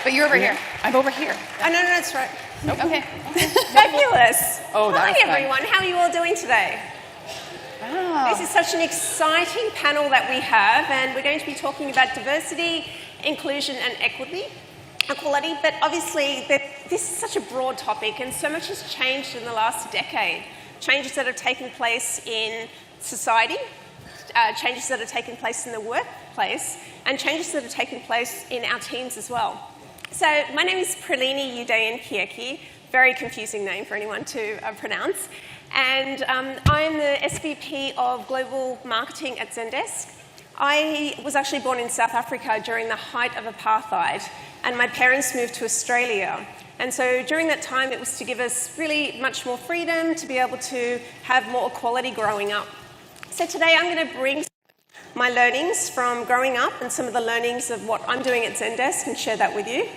But you're over here. I'm over here. Oh, no, that's right. Nope. Okay. Fabulous. Oh, Hi, that's fun. everyone. How are you all doing today? Oh. This is such an exciting panel that we have, and we're going to be talking about diversity, inclusion, and equality. But obviously, this is such a broad topic, and so much has changed in the last decade. Changes that have taken place in society, changes that have taken place in the workplace, and changes that have taken place in our teams as well. So my name is Prelini Udayan-Chiechi, very confusing name for anyone to pronounce. And I'm the SVP of Global Marketing at Zendesk. I was actually born in South Africa during the height of apartheid, and my parents moved to Australia. And so during that time, it was to give us really much more freedom to be able to have more equality growing up. So today I'm going to bring my learnings from growing up and some of the learnings of what I'm doing at Zendesk and share that with you.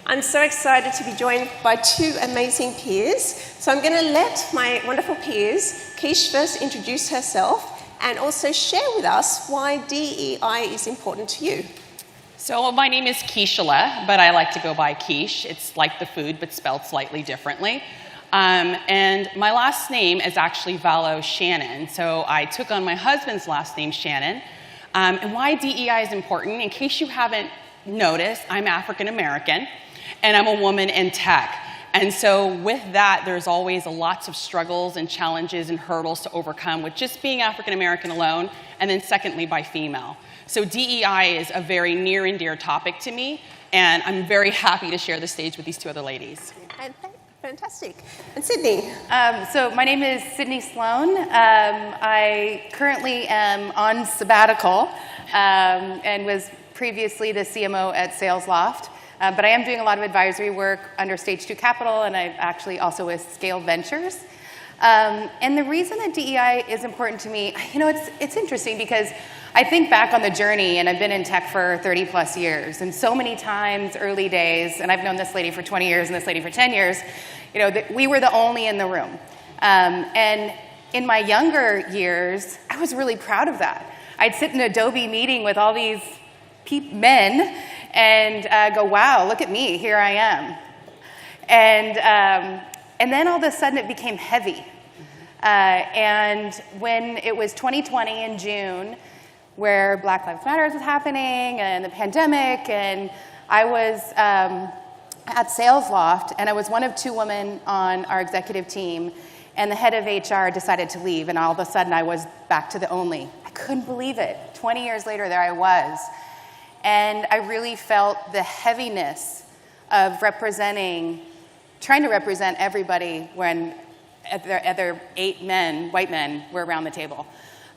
I'm so excited to be joined by two amazing peers. So I'm going to let my wonderful peers, Kesh, first introduce herself and also share with us why DEI is important to you. So my name is Keshila, but I like to go by Kesh. It's like the food, but spelled slightly differently. And my last name is actually Shannon. So I took on my husband's last name, Shannon. And why DEI is important, in case you haven't noticed, I'm African American, and I'm a woman in tech. And so with that, there's always lots of struggles and challenges and hurdles to overcome with just being African American alone, and then secondly, by female. So DEI is a very near and dear topic to me, and I'm very happy to share the stage with these two other ladies. Fantastic. And Sydney? So my name is Sydney Sloan. I currently am on sabbatical and was previously the CMO at SalesLoft. But I am doing a lot of advisory work under Stage 2 Capital, and I'm actually also with Scale Ventures. And the reason that DEI is important to me, it's interesting because I think back on the journey, and I've been in tech for 30 plus years, and so many times, early days, and I've known this lady for 20 years and this lady for 10 years, that we were the only in the room. And in my younger years, I was really proud of that. I'd sit in an Adobe meeting with all these men and go, wow, look at me, here I am. And then all of a sudden it became heavy. And when it was 2020 in June, where Black Lives Matter was happening and the pandemic, and I was at SalesLoft, and I was one of two women on our executive team, and the head of HR decided to leave, and all of a sudden I was back to the only. I couldn't believe it. 20 years later, there I was. And I really felt the heaviness of trying to represent everybody when other 8 men, white men, were around the table.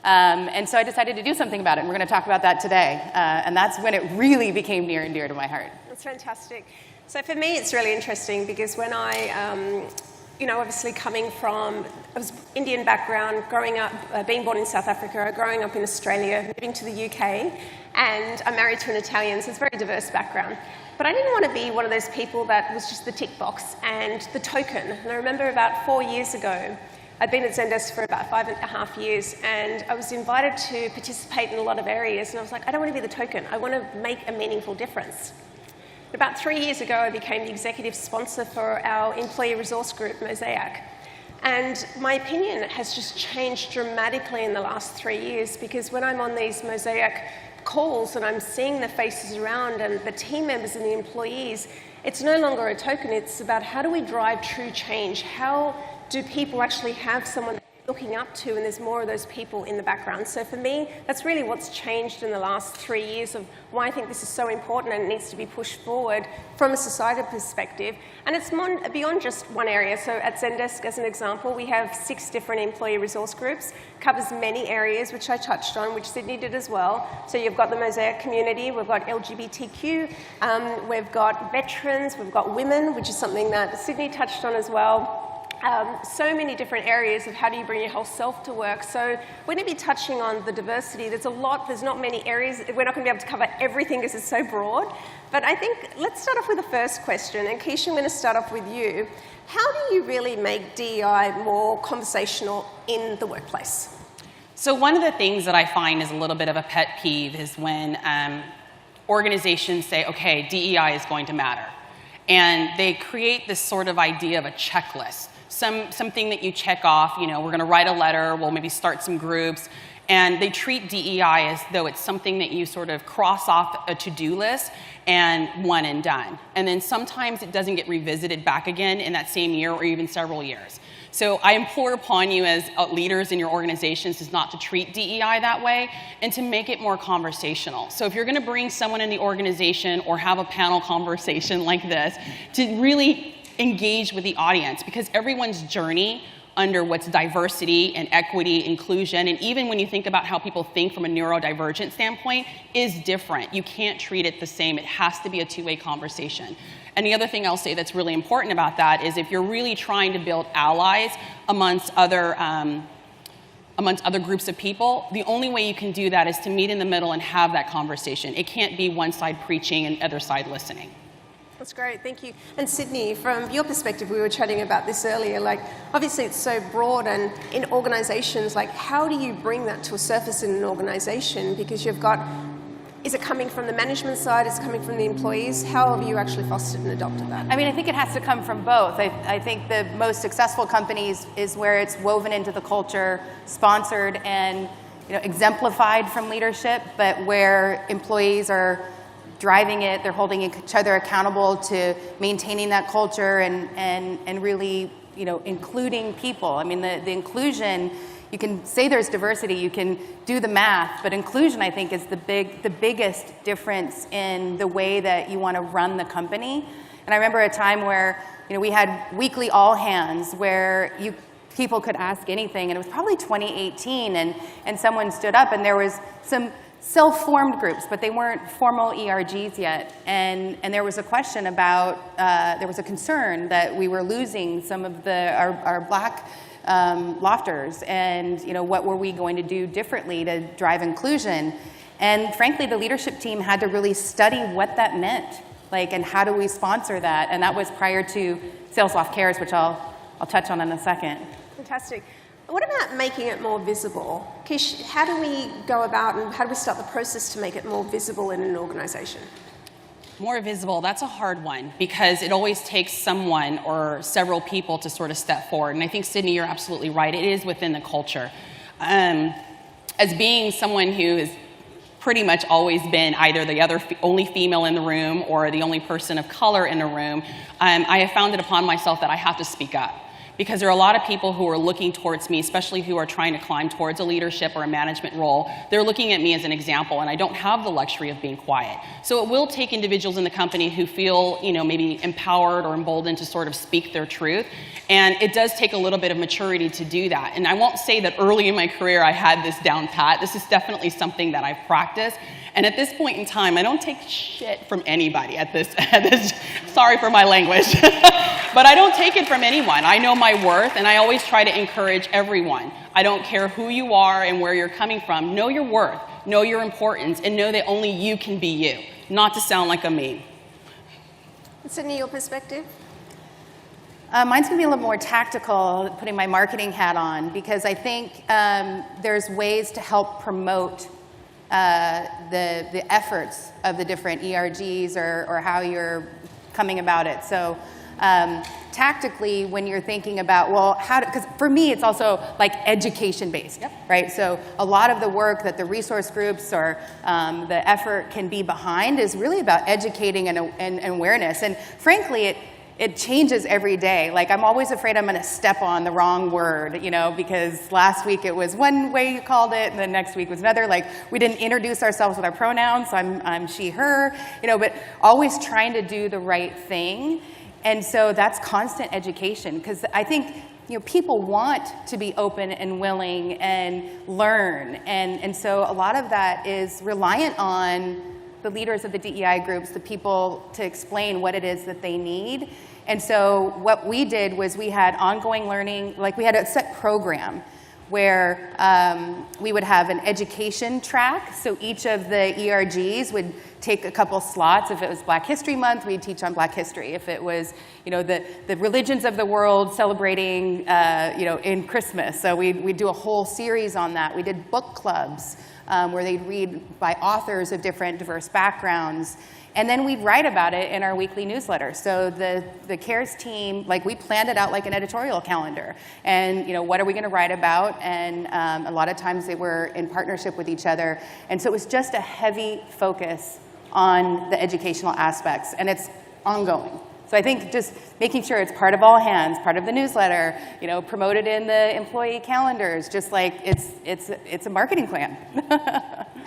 And so I decided to do something about it, and we're going to talk about that today. And that's when it really became near and dear to my heart. That's fantastic. So for me, it's really interesting because when I, obviously coming from, I was Indian background, growing up, being born in South Africa, growing up in Australia, moving to the UK, and I'm married to an Italian, so it's a very diverse background. But I didn't want to be one of those people that was just the tick box and the token. And I remember about 4 years ago, I'd been at Zendesk for about 5.5 years, and I was invited to participate in a lot of areas, and I was like, I don't want to be the token, I want to make a meaningful difference. About 3 years ago, I became the executive sponsor for our employee resource group, Mosaic. And my opinion has just changed dramatically in the last 3 years, because when I'm on these Mosaic calls and I'm seeing the faces around and the team members and the employees, it's no longer a token, it's about how do we drive true change? How do people actually have someone they're looking up to, and there's more of those people in the background. So for me, that's really what's changed in the last 3 years of why I think this is so important and it needs to be pushed forward from a societal perspective. And it's beyond just one area. So at Zendesk, as an example, we have 6 different employee resource groups, covers many areas, which I touched on, which Sydney did as well. So you've got the Mosaic community, we've got LGBTQ, we've got veterans, we've got women, which is something that Sydney touched on as well. So many different areas of how do you bring your whole self to work. So we're going to be touching on the diversity. There's not many areas. We're not going to be able to cover everything because it's so broad. But I think let's start off with the first question. And Keisha, I'm going to start off with you. How do you really make DEI more conversational in the workplace? So one of the things that I find is a little bit of a pet peeve is when organizations say, okay, DEI is going to matter. And they create this sort of idea of a checklist, something that you check off, we're going to write a letter, we'll maybe start some groups, and they treat DEI as though it's something that you sort of cross off a to-do list and one and done. And then sometimes it doesn't get revisited back again in that same year or even several years. So I implore upon you as leaders in your organizations is not to treat DEI that way and to make it more conversational. So if you're going to bring someone in the organization or have a panel conversation like this, to really engage with the audience, because everyone's journey under what's diversity and equity, inclusion, and even when you think about how people think from a neurodivergent standpoint, is different. You can't treat it the same. It has to be a two-way conversation. And the other thing I'll say that's really important about that is if you're really trying to build allies amongst other groups of people, the only way you can do that is to meet in the middle and have that conversation. It can't be one side preaching and other side listening. That's great, thank you. And Sydney, from your perspective, we were chatting about this earlier, obviously it's so broad, and in organizations, how do you bring that to a surface in an organization? Because is it coming from the management side, is it coming from the employees? How have you actually fostered and adopted that? I think it has to come from both. I think the most successful companies is where it's woven into the culture, sponsored and exemplified from leadership, but where employees are driving it, they're holding each other accountable to maintaining that culture and really, including people. The inclusion, you can say there's diversity, you can do the math, but inclusion, I think, is the biggest difference in the way that you want to run the company. And I remember a time where, we had weekly all hands where people could ask anything, and it was probably 2018, and someone stood up, and there was some self-formed groups, but they weren't formal ERGs yet. And there was a question about, there was a concern that we were losing some of our black lofters, and what were we going to do differently to drive inclusion? And frankly, the leadership team had to really study what that meant, and how do we sponsor that? And that was prior to SalesLoft Cares, which I'll touch on in a second. Fantastic. What about making it more visible? Kish, how do we go about and how do we start the process to make it more visible in an organization? More visible, that's a hard one because it always takes someone or several people to sort of step forward. And I think, Sydney, you're absolutely right. It is within the culture. As being someone who has pretty much always been either the only female in the room or the only person of color in the room, I have found it upon myself that I have to speak up. Because there are a lot of people who are looking towards me, especially who are trying to climb towards a leadership or a management role. They're looking at me as an example, and I don't have the luxury of being quiet. So it will take individuals in the company who feel, maybe empowered or emboldened to sort of speak their truth. And it does take a little bit of maturity to do that. And I won't say that early in my career I had this down pat. This is definitely something that I've practiced. And at this point in time, I don't take shit from anybody at this sorry for my language. But I don't take it from anyone. I know my worth, and I always try to encourage everyone. I don't care who you are and where you're coming from. Know your worth, know your importance, and know that only you can be you, not to sound like a me. Sydney, your perspective? Mine's going to be a little more tactical, putting my marketing hat on, because I think there's ways to help promote the efforts of the different ERGs or how you're coming about it. So tactically, when you're thinking about, because for me, it's also education-based, yep. Right? So a lot of the work that the resource groups or the effort can be behind is really about educating and awareness. And frankly, it changes every day. I'm always afraid I'm going to step on the wrong word, because last week it was one way you called it, and the next week was another. We didn't introduce ourselves with our pronouns, so I'm she, her, but always trying to do the right thing. And so that's constant education, because I think people want to be open and willing and learn. And so a lot of that is reliant on the leaders of the DEI groups, the people to explain what it is that they need. And so what we did was we had ongoing learning, we had a set program where we would have an education track. So each of the ERGs would take a couple slots. If it was Black History Month, we'd teach on Black history. If it was, the religions of the world celebrating, in Christmas, so we'd do a whole series on that. We did book clubs where they'd read by authors of different diverse backgrounds. And then we'd write about it in our weekly newsletter. So the CARES team, we planned it out like an editorial calendar. And, what are we going to write about? And a lot of times they were in partnership with each other. And so it was just a heavy focus on the educational aspects. And it's ongoing. So I think just making sure it's part of all hands, part of the newsletter, promoted in the employee calendars, just like it's a marketing plan.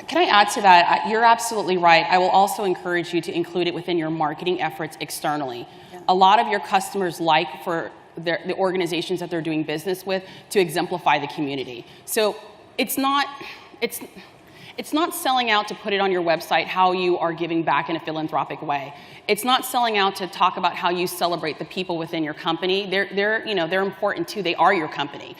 Can I add to that? You're absolutely right. I will also encourage you to include it within your marketing efforts externally. Yeah. A lot of your customers like for the organizations that they're doing business with to exemplify the community. So it's not selling out to put it on your website how you are giving back in a philanthropic way. It's not selling out to talk about how you celebrate the people within your company. They're important too. They are your company.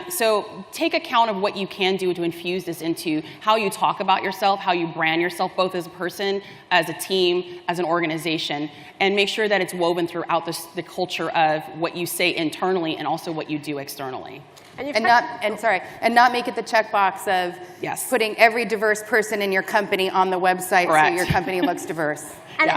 So take account of what you can do to infuse this into how you talk about yourself, how you brand yourself, both as a person, as a team, as an organization, and make sure that it's woven throughout the culture of what you say internally and also what you do externally. And not make it the checkbox of putting every diverse person in your company on the website. Correct. So your company looks diverse. And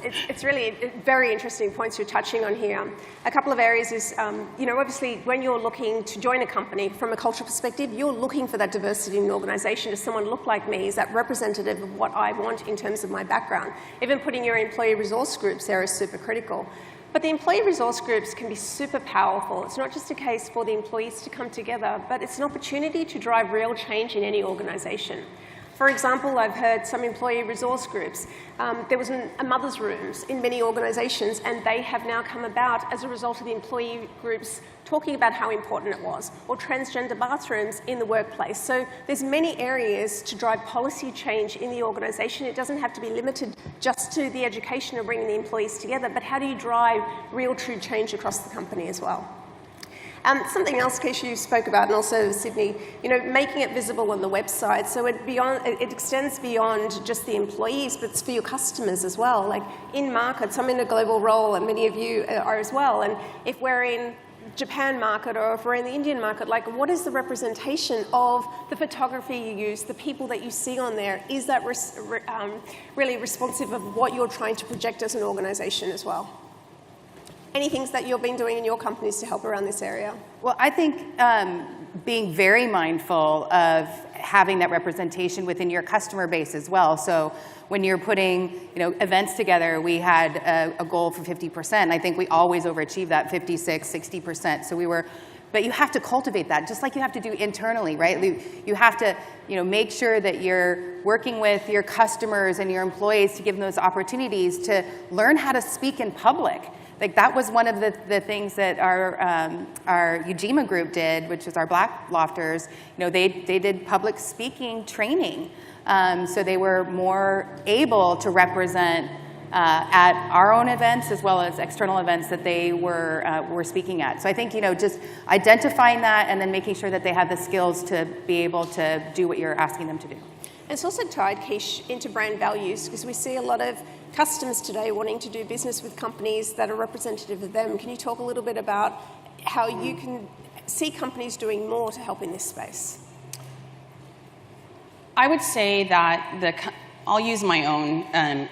it's really very interesting points you're touching on here. A couple of areas is, obviously when you're looking to join a company from a cultural perspective, you're looking for that diversity in the organization. Does someone look like me? Is that representative of what I want in terms of my background? Even putting your employee resource groups there is super critical. But the employee resource groups can be super powerful. It's not just a case for the employees to come together, but it's an opportunity to drive real change in any organization. For example, I've heard some employee resource groups. There was a mother's rooms in many organizations, and they have now come about as a result of the employee groups talking about how important it was, or transgender bathrooms in the workplace. So there's many areas to drive policy change in the organization. It doesn't have to be limited just to the education of bringing the employees together, but how do you drive real true change across the company as well? Something else, Keshila, you spoke about, and also Sydney, making it visible on the website. So it extends beyond just the employees, but it's for your customers as well. Like in markets, I'm in a global role, and many of you are as well. And if we're in Japan market or if we're in the Indian market, what is the representation of the photography you use, the people that you see on there? Is that really responsive of what you're trying to project as an organization as well? Any things that you've been doing in your companies to help around this area? Well, I think being very mindful of having that representation within your customer base as well. So when you're putting events together, we had a goal for 50%. I think we always overachieve that 56, 60%. So but you have to cultivate that, just like you have to do internally, right? You have to make sure that you're working with your customers and your employees to give them those opportunities to learn how to speak in public. That was one of the things that our Ujima group did, which is our Black Lofters. They did public speaking training, so they were more able to represent at our own events as well as external events that they were speaking at. So I think just identifying that and then making sure that they have the skills to be able to do what you're asking them to do. It's also tied, Kesh, into brand values, because we see a lot of customers today wanting to do business with companies that are representative of them. Can you talk a little bit about how you can see companies doing more to help in this space? I would say that I'll use my own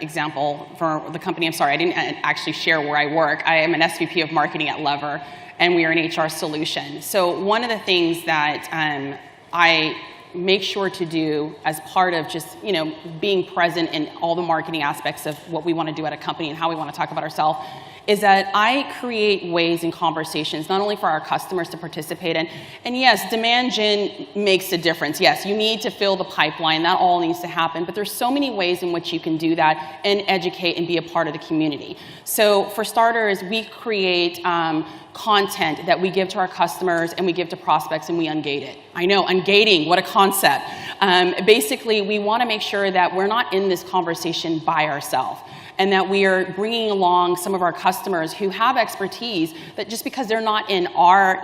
example for the company. I'm sorry, I didn't actually share where I work. I am an SVP of marketing at Lever, and we are an HR solution. So one of the things that I make sure to do as part of just being present in all the marketing aspects of what we want to do at a company and how we want to talk about ourselves is that I create ways and conversations not only for our customers to participate in, and yes, demand gen makes a difference. Yes, you need to fill the pipeline, that all needs to happen, but there's so many ways in which you can do that and educate and be a part of the community. So for starters, we create content that we give to our customers and we give to prospects and we ungate it. I know, ungating, what a concept. Basically, we want to make sure that we're not in this conversation by ourselves. and that we are bringing along some of our customers who have expertise that just because they're not in our,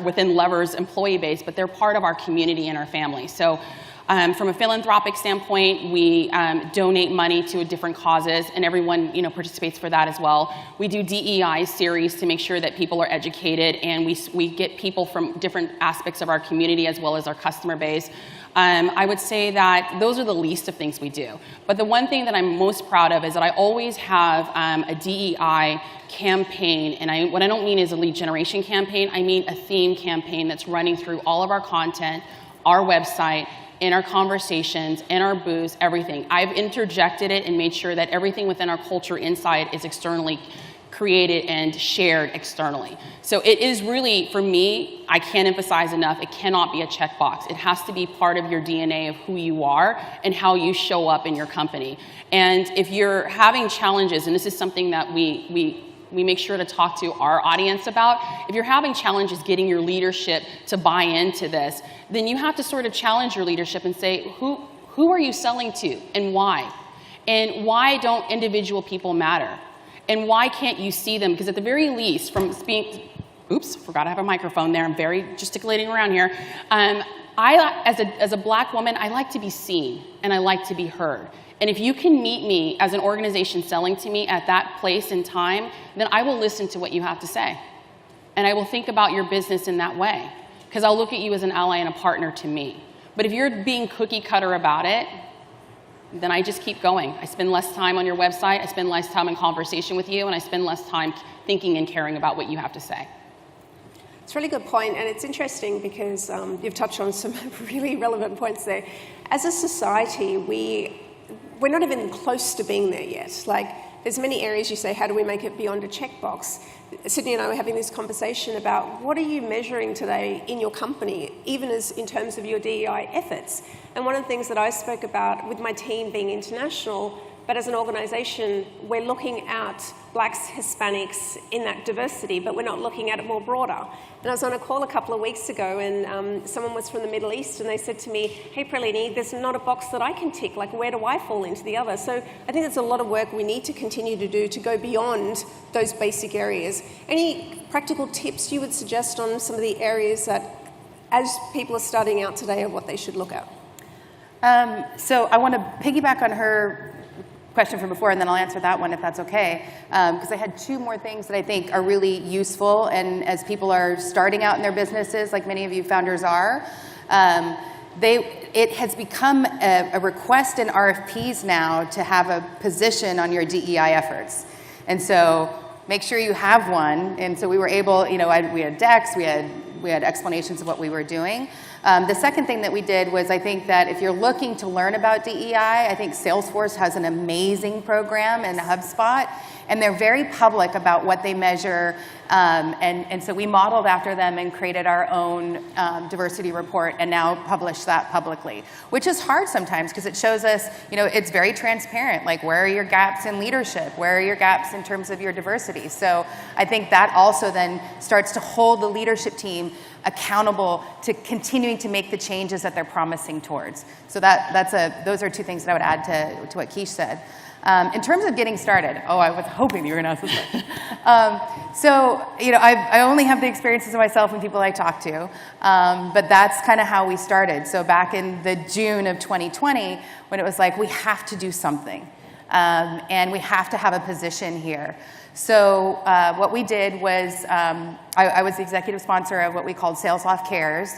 within Lever's employee base, but they're part of our community and our family. So from a philanthropic standpoint, we donate money to different causes, and everyone participates for that as well. We do DEI series to make sure that people are educated, and we get people from different aspects of our community as well as our customer base. I would say that those are the least of things we do. But the one thing that I'm most proud of is that I always have a DEI campaign, and what I don't mean is a lead generation campaign, I mean a theme campaign that's running through all of our content, our website, in our conversations, in our booths, everything. I've interjected it and made sure that everything within our culture inside is externally created and shared externally. So it is really, for me, I can't emphasize enough, it cannot be a checkbox. It has to be part of your DNA of who you are and how you show up in your company. And if you're having challenges, and this is something that we make sure to talk to our audience about. If you're having challenges getting your leadership to buy into this, then you have to sort of challenge your leadership and say, who are you selling to and why? And why don't individual people matter? And why can't you see them? Because at the very least, from speaking, oops, forgot I have a microphone there. I'm very gesticulating around here. As a black woman, I like to be seen and I like to be heard. And if you can meet me as an organization selling to me at that place and time, then I will listen to what you have to say. And I will think about your business in that way, because I'll look at you as an ally and a partner to me. But if you're being cookie cutter about it, then I just keep going. I spend less time on your website, I spend less time in conversation with you, and I spend less time thinking and caring about what you have to say. It's a really good point, and it's interesting because you've touched on some really relevant points there. As a society, we're not even close to being there yet. Like, there's many areas you say, how do we make it beyond a checkbox? Sydney and I were having this conversation about what are you measuring today in your company, even as in terms of your DEI efforts. And one of the things that I spoke about with my team being international, but as an organisation, we're looking at blacks, Hispanics in that diversity, but we're not looking at it more broader. And I was on a call a couple of weeks ago, and someone was from the Middle East, and they said to me, hey, Prelini, there's not a box that I can tick, like where do I fall into the other? So I think there's a lot of work we need to continue to do to go beyond those basic areas. Any practical tips you would suggest on some of the areas that, as people are starting out today, are what they should look at? So I want to piggyback on her question from before, and then I'll answer that one if that's okay, because I had two more things that I think are really useful, and as people are starting out in their businesses, like many of you founders are, it has become a request in RFPs now to have a position on your DEI efforts. And so make sure you have one. And so we were able, we had decks, we had explanations of what we were doing. The second thing that we did was, I think that if you're looking to learn about DEI, I think Salesforce has an amazing program, and HubSpot, and they're very public about what they measure, and so we modeled after them and created our own diversity report and now publish that publicly, which is hard sometimes because it shows us, it's very transparent, like where are your gaps in leadership, where are your gaps in terms of your diversity. So I think that also then starts to hold the leadership team accountable to continuing to make the changes that they're promising towards. So those are two things that I would add to what Kesh said. In terms of getting started, I was hoping you were going to ask this question. I only have the experiences of myself and people I talk to, but that's kind of how we started. So back in the June of 2020, when it was like, we have to do something, and we have to have a position here. So what we did was, I was the executive sponsor of what we called SalesLoft Cares.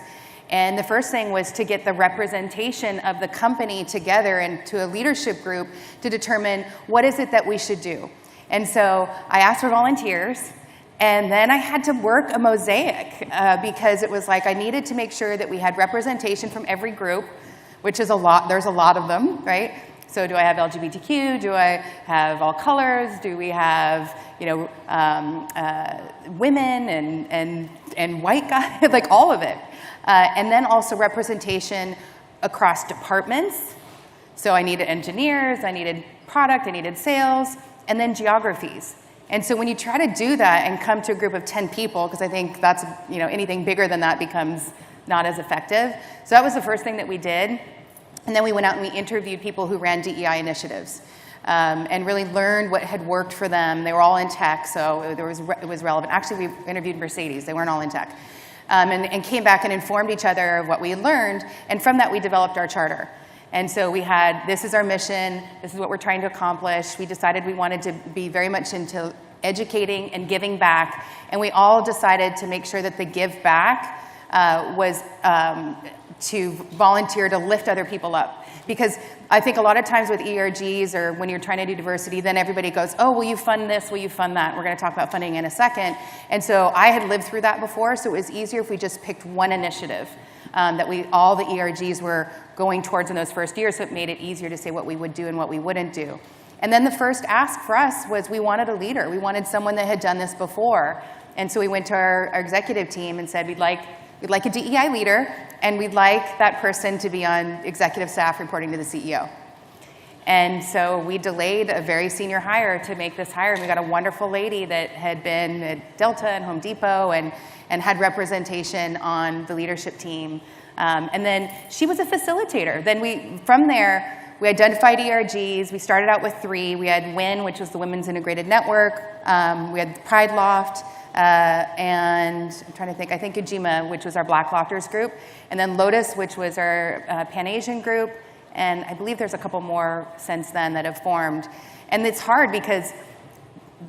And the first thing was to get the representation of the company together into a leadership group to determine what is it that we should do. And so I asked for volunteers, and then I had to work a mosaic because it was like I needed to make sure that we had representation from every group, which is a lot. There's a lot of them, right? So do I have LGBTQ? Do I have all colors? Do we have, women and white guys, like all of it? And then also representation across departments. So I needed engineers, I needed product, I needed sales, and then geographies. And so when you try to do that and come to a group of 10 people, because I think that's, anything bigger than that becomes not as effective. So that was the first thing that we did. And then we went out and we interviewed people who ran DEI initiatives. and really learned what had worked for them. They were all in tech, so it was relevant. Actually, we interviewed Mercedes. They weren't all in tech. And came back and informed each other of what we had learned, and from that we developed our charter. And so we had, this is our mission, this is what we're trying to accomplish. We decided we wanted to be very much into educating and giving back, and we all decided to make sure that the give back was to volunteer to lift other people up. Because I think a lot of times with ERGs or when you're trying to do diversity, then everybody goes, oh, will you fund this, will you fund that? We're going to talk about funding in a second. And so I had lived through that before, so it was easier if we just picked one initiative that all the ERGs were going towards in those first years, so it made it easier to say what we would do and what we wouldn't do. And then the first ask for us was we wanted a leader. We wanted someone that had done this before. And so we went to our executive team and said, we'd like a DEI leader, and we'd like that person to be on executive staff reporting to the CEO. And so we delayed a very senior hire to make this hire, and we got a wonderful lady that had been at Delta and Home Depot and had representation on the leadership team. And then she was a facilitator. Then from there, we identified ERGs. We started out with 3. We had WIN, which was the Women's Integrated Network. We had Pride Loft. And I'm trying to think, I think Ujima, which was our Black Lofters group, and then Lotus, which was our Pan-Asian group, and I believe there's a couple more since then that have formed. And it's hard because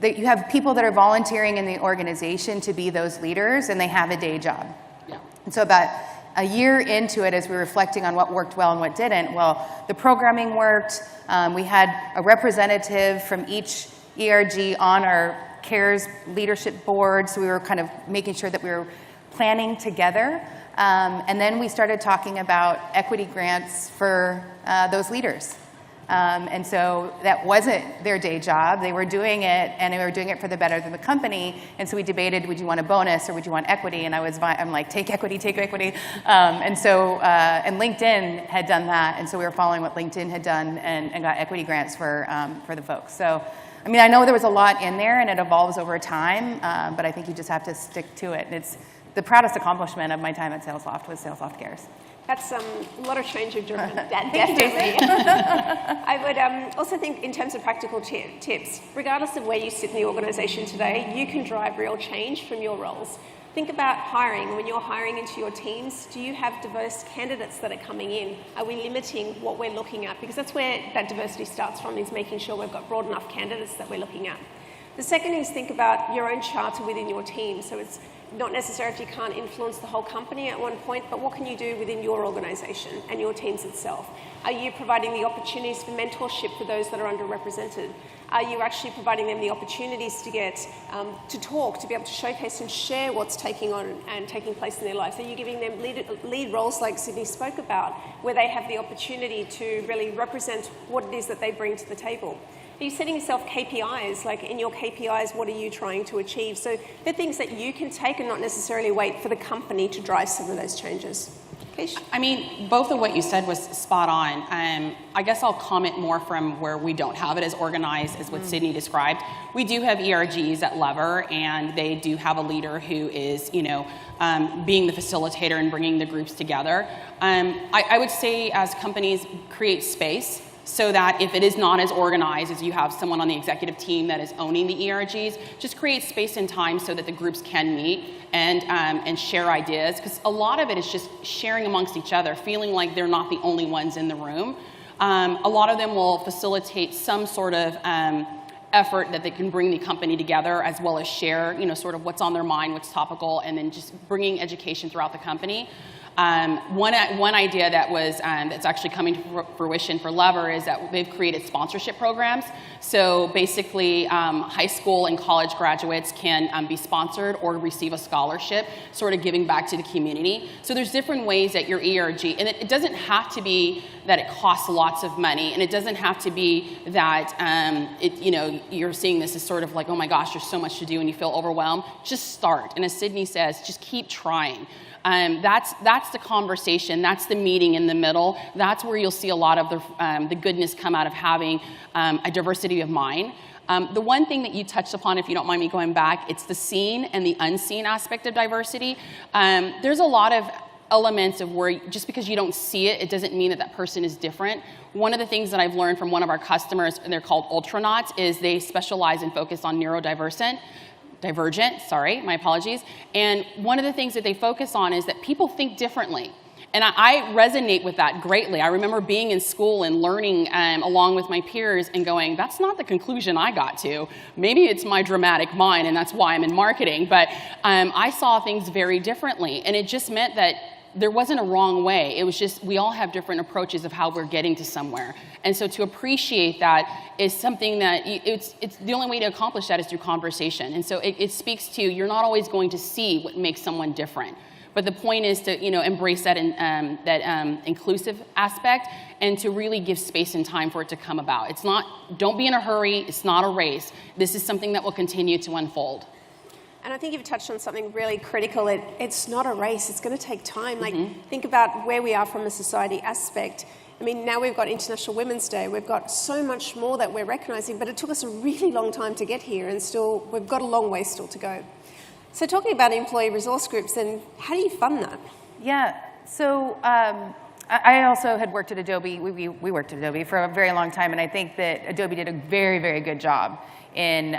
you have people that are volunteering in the organization to be those leaders, and they have a day job. Yeah. And so about a year into it, as we were reflecting on what worked well and what didn't, well, the programming worked. We had a representative from each ERG on our CARES leadership board, so we were kind of making sure that we were planning together. And then we started talking about equity grants for those leaders. And so that wasn't their day job. They were doing it, and they were doing it for the better of the company. And so we debated, would you want a bonus or would you want equity? And I'm like, take equity, take equity. And LinkedIn had done that. And so we were following what LinkedIn had done and got equity grants for the folks. So, I mean, I know there was a lot in there, and it evolves over time, but I think you just have to stick to it. And it's the proudest accomplishment of my time at SalesLoft was SalesLoft Cares. That's a lot of change you've driven, definitely. I would also think in terms of practical tips, regardless of where you sit in the organisation today, you can drive real change from your roles. Think about hiring. When you're hiring into your teams, do you have diverse candidates that are coming in? Are we limiting what we're looking at? Because that's where that diversity starts from, is making sure we've got broad enough candidates that we're looking at. The second is think about your own charter within your team. So it's not necessarily if you can't influence the whole company at one point, but what can you do within your organisation and your teams itself? Are you providing the opportunities for mentorship for those that are underrepresented? Are you actually providing them the opportunities to get to talk, to be able to showcase and share what's taking place in their lives? Are you giving them lead roles like Sydney spoke about, where they have the opportunity to really represent what it is that they bring to the table? Are you setting yourself KPIs? Like in your KPIs, what are you trying to achieve? So they're things that you can take and not necessarily wait for the company to drive some of those changes. Kesh? I mean, both of what you said was spot on. I guess I'll comment more from where we don't have it as organized as what Sydney described. We do have ERGs at Lever, and they do have a leader who is, being the facilitator and bringing the groups together. I would say as companies create space, so that if it is not as organized as you have someone on the executive team that is owning the ERGs, just create space and time so that the groups can meet and share ideas. Because a lot of it is just sharing amongst each other, feeling like they're not the only ones in the room. A lot of them will facilitate some sort of effort that they can bring the company together, as well as share, sort of what's on their mind, what's topical, and then just bringing education throughout the company. One idea that was that's actually coming to fruition for Lever is that they've created sponsorship programs. So basically, high school and college graduates can be sponsored or receive a scholarship, sort of giving back to the community. So there's different ways that your ERG, and it doesn't have to be that it costs lots of money, and it doesn't have to be that you're seeing this as sort of like, oh my gosh, there's so much to do and you feel overwhelmed. Just start, and as Sydney says, just keep trying. That's the conversation. That's the meeting in the middle. That's where you'll see a lot of the goodness come out of having a diversity of mind. The one thing that you touched upon, if you don't mind me going back, it's the seen and the unseen aspect of diversity. There's a lot of elements of where just because you don't see it, it doesn't mean that that person is different. One of the things that I've learned from one of our customers, and they're called Ultranauts, is they specialize and focus on Divergent, sorry, my apologies. And one of the things that they focus on is that people think differently. And I resonate with that greatly. I remember being in school and learning along with my peers and going, that's not the conclusion I got to. Maybe it's my dramatic mind and that's why I'm in marketing. But I saw things very differently. And it just meant that there wasn't a wrong way. It was just we all have different approaches of how we're getting to somewhere. And so to appreciate that is something that it's the only way to accomplish that is through conversation. And so it speaks to you're not always going to see what makes someone different. But the point is to embrace that inclusive aspect and to really give space and time for it to come about. It's not, don't be in a hurry. It's not a race. This is something that will continue to unfold. And I think you've touched on something really critical. It's not a race. It's going to take time. Like, think about where we are from a society aspect. I mean, now we've got International Women's Day. We've got so much more that we're recognizing, but it took us a really long time to get here, and still, we've got a long way still to go. So talking about employee resource groups, then how do you fund that? Yeah, so I also had worked at Adobe. We worked at Adobe for a very long time, and I think that Adobe did a very, very good job in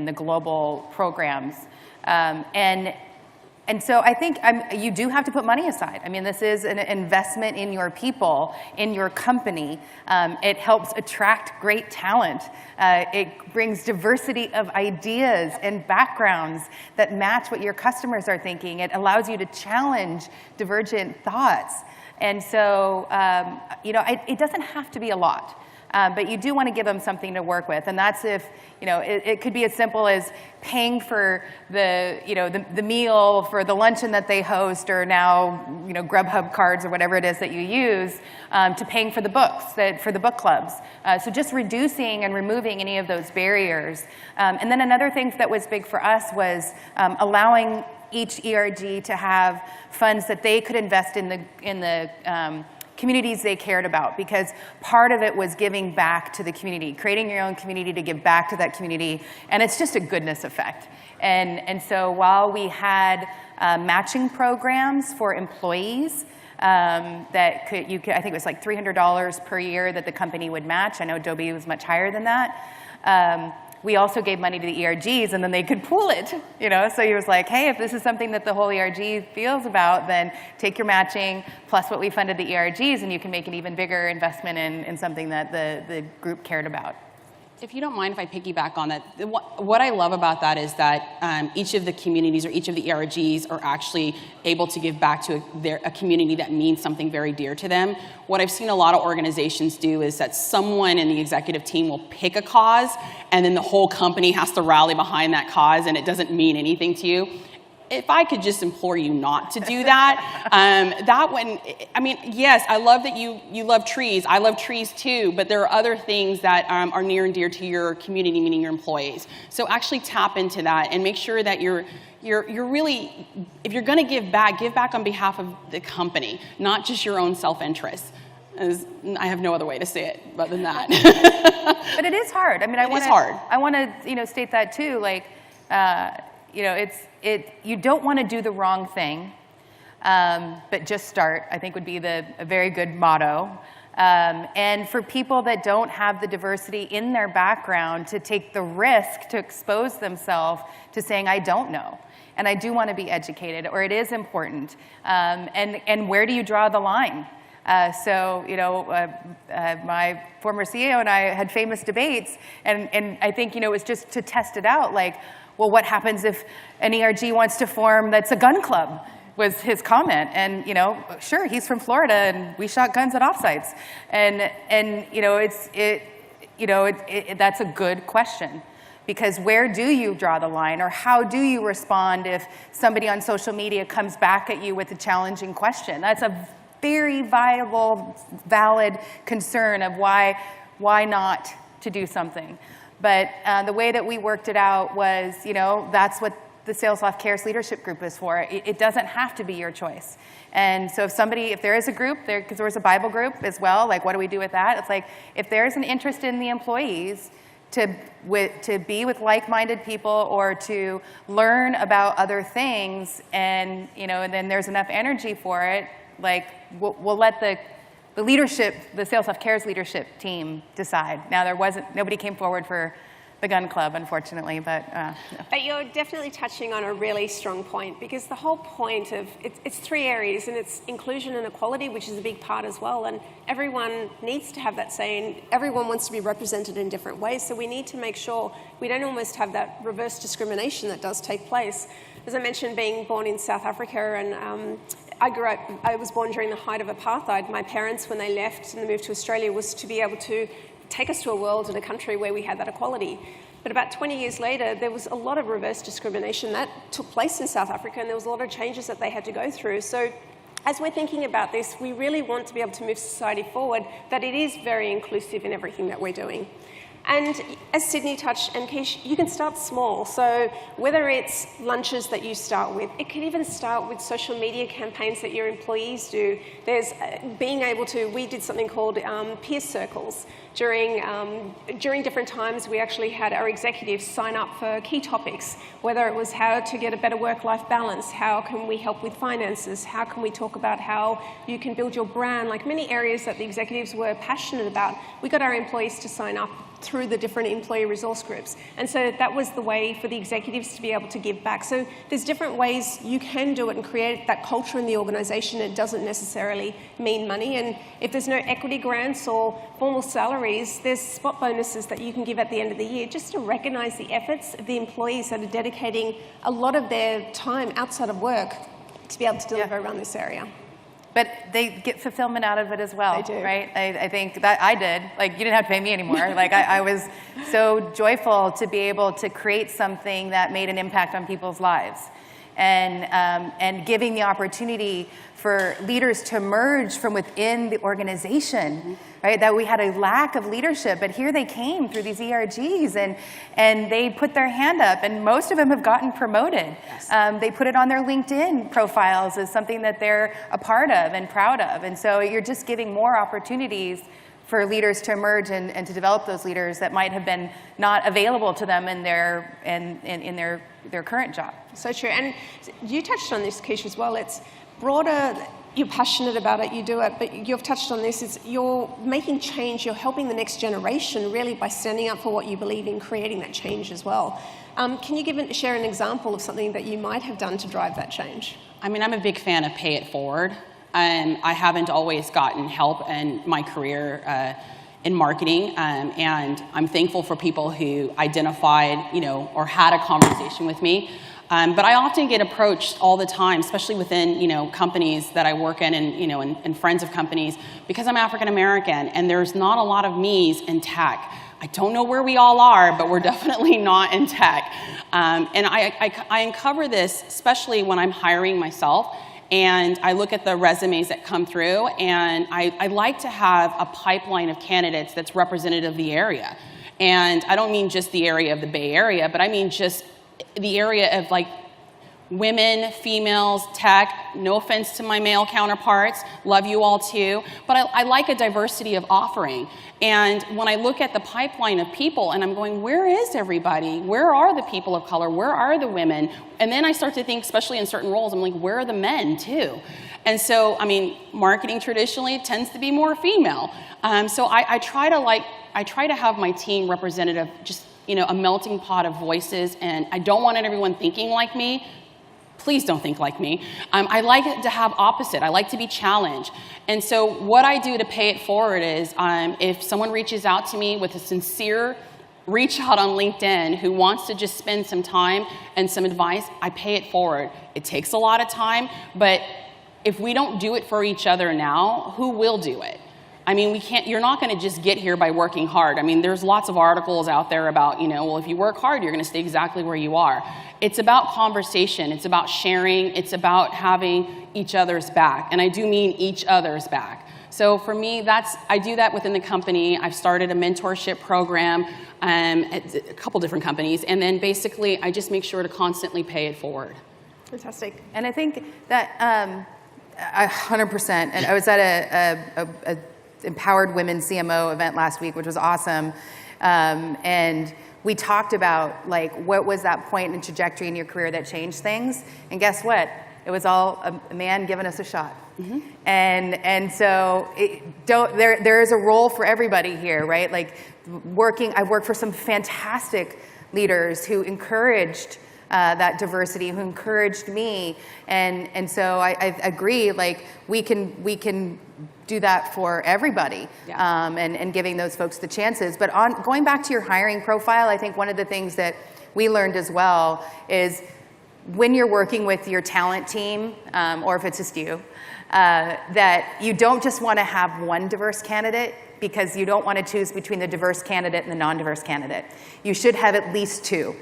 the global programs. And so I think you do have to put money aside. I mean, this is an investment in your people, in your company. It helps attract great talent. It brings diversity of ideas and backgrounds that match what your customers are thinking. It allows you to challenge divergent thoughts. And so, it doesn't have to be a lot. But you do want to give them something to work with, and that's if it could be as simple as paying for the meal for the luncheon that they host, or now Grubhub cards or whatever it is that you use, to paying for the books for the book clubs. So just reducing and removing any of those barriers. And then another thing that was big for us was allowing each ERG to have funds that they could invest in the communities they cared about, because part of it was giving back to the community, creating your own community to give back to that community, and it's just a goodness effect. And so while we had matching programs for employees that I think it was like $300 per year that the company would match. I know Adobe was much higher than that. We also gave money to the ERGs, and then they could pool it, So he was like, hey, if this is something that the whole ERG feels about, then take your matching plus what we funded the ERGs, and you can make an even bigger investment in something that the group cared about. If you don't mind if I piggyback on that, what I love about that is that each of the communities or each of the ERGs are actually able to give back to a community that means something very dear to them. What I've seen a lot of organizations do is that someone in the executive team will pick a cause, and then the whole company has to rally behind that cause, and it doesn't mean anything to you. If I could just implore you not to do that, yes, I love that you love trees. I love trees too, but there are other things that are near and dear to your community, meaning your employees. So actually tap into that and make sure that you're really, if you're going to give back on behalf of the company, not just your own self-interest. I have no other way to say it other than that. But it is hard. I mean, it is hard. I want to state that too. Like, you don't want to do the wrong thing, but just start, I think would be a very good motto. And for people that don't have the diversity in their background, to take the risk to expose themselves to saying, I don't know, and I do want to be educated, or it is important. And where do you draw the line? My former CEO and I had famous debates, and I think, it was just to test it out, like, well, what happens if an ERG wants to form that's a gun club, was his comment. And, sure, he's from Florida, and we shot guns at offsites. And that's a good question. Because where do you draw the line, or how do you respond if somebody on social media comes back at you with a challenging question? That's a very viable, valid concern of why not to do something. But the way that we worked it out was, that's what the SalesLoft Cares Leadership Group is for. It doesn't have to be your choice. And so if there is a group, because there was a Bible group as well, like what do we do with that? It's like, if there's an interest in the employees, to be with like-minded people or to learn about other things, and and then there's enough energy for it, like we'll let the leadership, the SalesLoft Cares leadership team decide. Now nobody came forward for the gun club, unfortunately, but But you're definitely touching on a really strong point, because the whole point of it's 3 areas, and it's inclusion and equality, which is a big part as well, and everyone needs to have that say, and everyone wants to be represented in different ways, so we need to make sure we don't almost have that reverse discrimination that does take place. As I mentioned, being born in South Africa, and I was born during the height of apartheid. My parents, when they left and they moved to Australia, was to be able to take us to a world and a country where we had that equality. But about 20 years later, there was a lot of reverse discrimination that took place in South Africa, and there was a lot of changes that they had to go through. So as we're thinking about this, we really want to be able to move society forward, that it is very inclusive in everything that we're doing. And as Sydney touched, and Kesh, you can start small. So whether it's lunches that you start with, it can even start with social media campaigns that your employees do. There's being able to, we did something called peer circles. During different times, we actually had our executives sign up for key topics, whether it was how to get a better work-life balance, how can we help with finances, how can we talk about how you can build your brand, like many areas that the executives were passionate about. We got our employees to sign up through the different employee resource groups. And so that was the way for the executives to be able to give back. So there's different ways you can do it and create that culture in the organization. It doesn't necessarily mean money. And if there's no equity grants or formal salaries, there's spot bonuses that you can give at the end of the year just to recognize the efforts of the employees that are dedicating a lot of their time outside of work to be able to deliver around this area. But they get fulfillment out of it as well, They do. right? I think that I did. Like, you didn't have to pay me anymore. Like, I was so joyful to be able to create something that made an impact on people's lives. And giving the opportunity for leaders to emerge from within the organization, right? That we had a lack of leadership, but here they came through these ERGs, and they put their hand up, and most of them have gotten promoted. Yes. They put it on their LinkedIn profiles as something that they're a part of and proud of, and so you're just giving more opportunities for leaders to emerge and to develop those leaders that might have been not available to them in their current job. So true. And you touched on this, Kesh, as well. It's broader. You're passionate about it, you do it, but you've touched on this. It's you're making change, you're helping the next generation really by standing up for what you believe in, creating that change as well. Can you share an example of something that you might have done to drive that change? I mean, I'm a big fan of pay it forward. I haven't always gotten help in my career in marketing, and I'm thankful for people who identified, or had a conversation with me. But I often get approached all the time, especially within, companies that I work in and friends of companies, because I'm African American, and there's not a lot of me's in tech. I don't know where we all are, but we're definitely not in tech. And I uncover this, especially when I'm hiring myself. And I look at the resumes that come through, and I like to have a pipeline of candidates that's representative of the area. And I don't mean just the area of the Bay Area, but I mean just the area of like women, females, tech. No offense to my male counterparts, love you all too, but I like a diversity of offering. And when I look at the pipeline of people and I'm going, where is everybody? Where are the people of color? Where are the women? And then I start to think, especially in certain roles, I'm like, where are the men too? And so, I mean, marketing traditionally tends to be more female. So I try to have my team representative, just, a melting pot of voices, and I don't want everyone thinking like me. Please don't think like me. I like to have opposite. I like to be challenged. And so what I do to pay it forward is if someone reaches out to me with a sincere reach out on LinkedIn who wants to just spend some time and some advice, I pay it forward. It takes a lot of time, but if we don't do it for each other now, who will do it? I mean, you're not going to just get here by working hard. I mean, there's lots of articles out there about, well, if you work hard, you're going to stay exactly where you are. It's about conversation. It's about sharing. It's about having each other's back. And I do mean each other's back. So for me, I do that within the company. I've started a mentorship program at a couple different companies. And then basically, I just make sure to constantly pay it forward. Fantastic. And I think that 100%. And I was at a Empowered Women CMO event last week, which was awesome. And we talked about like what was that point in trajectory in your career that changed things, and guess what? It was all a man giving us a shot. Mm-hmm. And so there is a role for everybody here, right? Like I worked for some fantastic leaders who encouraged that diversity, who encouraged me, and so I agree. Like we can do that for everybody, yeah. And giving those folks the chances. But going back to your hiring profile, I think one of the things that we learned as well is when you're working with your talent team, or if it's just you, that you don't just want to have one diverse candidate, because you don't want to choose between the diverse candidate and the non-diverse candidate. You should have at least two.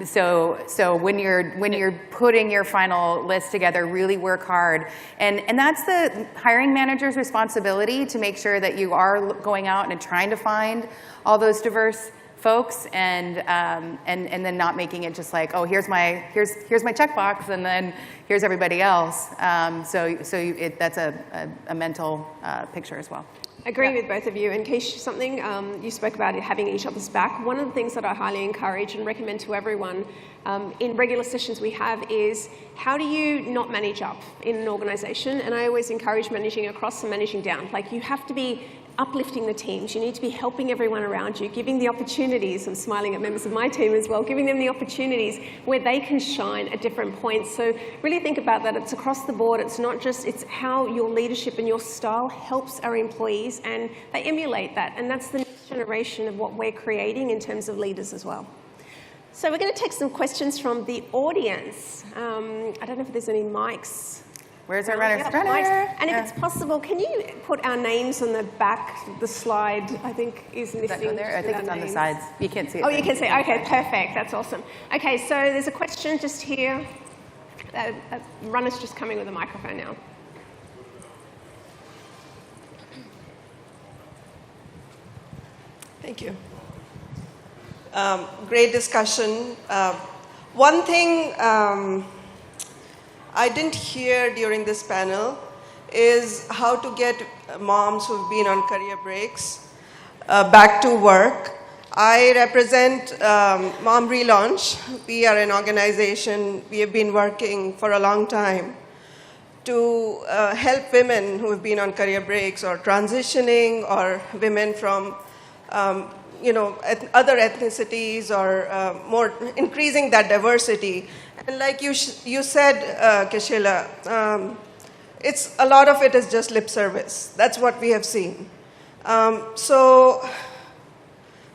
So when you're putting your final list together, really work hard, and that's the hiring manager's responsibility, to make sure that you are going out and trying to find all those diverse folks, and then not making it just like, oh, here's my checkbox, and then here's everybody else. That's a mental picture as well. I agree with both of you. And Kesh, something you spoke about, having each other's back. One of the things that I highly encourage and recommend to everyone in regular sessions we have is, how do you not manage up in an organization? And I always encourage managing across and managing down. Like, you have to be uplifting the teams. You need to be helping everyone around you, giving the opportunities. I'm smiling at members of my team as well, giving them the opportunities where they can shine at different points. So really think about that. It's across the board. It's not just, it's how your leadership and your style helps our employees, and they emulate that. And that's the next generation of what we're creating in terms of leaders as well. So we're going to take some questions from the audience. I don't know if there's any mics. Where's our runner? And if it's possible, can you put our names on the back? The slide, I think, is missing. There? I think it's on the sides. You can't see it. Oh, you can see. Okay, perfect. That's awesome. Okay, so there's a question just here. Runner's just coming with a microphone now. Thank you. Great discussion. One thing I didn't hear during this panel is how to get moms who've been on career breaks back to work. I represent Mom Relaunch. We are an organization, we have been working for a long time to help women who have been on career breaks or transitioning, or women from other ethnicities, or more increasing that diversity. And like you said, Keshila, it's a lot of it is just lip service. That's what we have seen. So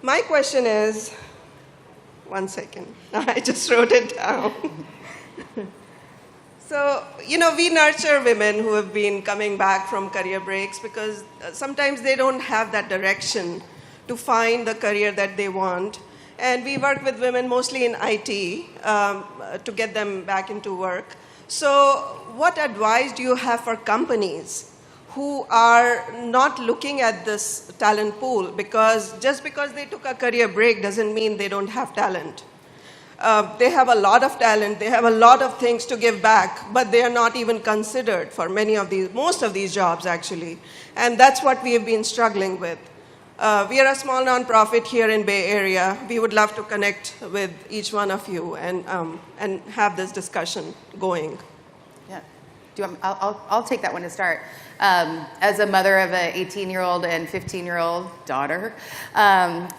my question is, one second, I just wrote it down. So, we nurture women who have been coming back from career breaks, because sometimes they don't have that direction to find the career that they want. And we work with women mostly in IT to get them back into work. So what advice do you have for companies who are not looking at this talent pool? Because just because they took a career break doesn't mean they don't have talent. They have a lot of talent, they have a lot of things to give back, but they are not even considered for most of these jobs actually. And that's what we have been struggling with. We are a small nonprofit here in Bay Area. We would love to connect with each one of you and have this discussion going. Yeah, I'll take that one to start. As a mother of an 18-year-old and 15-year-old daughter, and